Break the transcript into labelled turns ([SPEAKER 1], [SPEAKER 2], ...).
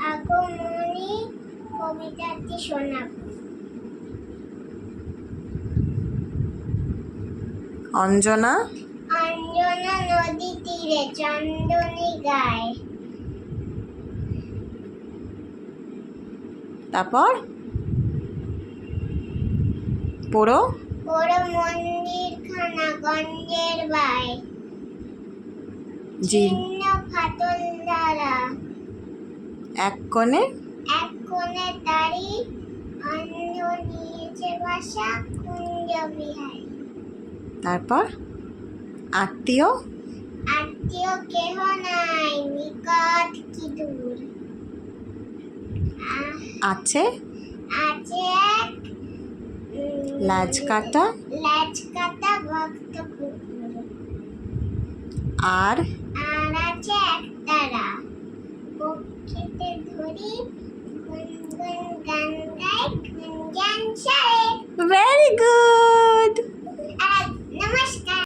[SPEAKER 1] আগমনী কবিতাটি শোনাব।
[SPEAKER 2] অঞ্জনা
[SPEAKER 1] অঞ্জনা নদী তীরে চন্দনী গায়।
[SPEAKER 2] তারপর পড়ো।
[SPEAKER 1] বড় মন্দিরখানা গঞ্জের বায়,
[SPEAKER 2] জি
[SPEAKER 1] ছিন্ন ফাটল দ্বারা
[SPEAKER 2] এক কোণে
[SPEAKER 1] তারি অন্ধ নিয়েছে বাসা কুঞ্জ বিহারী।
[SPEAKER 2] তারপর আত্মীয়
[SPEAKER 1] আত্মীয় কেহ নাই নিকট কি দূর,
[SPEAKER 2] আছে
[SPEAKER 1] আছে এক
[SPEAKER 2] লাজ কাটা
[SPEAKER 1] ভক্ত কুকুর।
[SPEAKER 2] আর
[SPEAKER 1] আছে এক তারা পক্ষীতে ধরি গুনগুন গান গায় গুঞ্জন সারে।
[SPEAKER 2] Very good.
[SPEAKER 1] নমস্কার।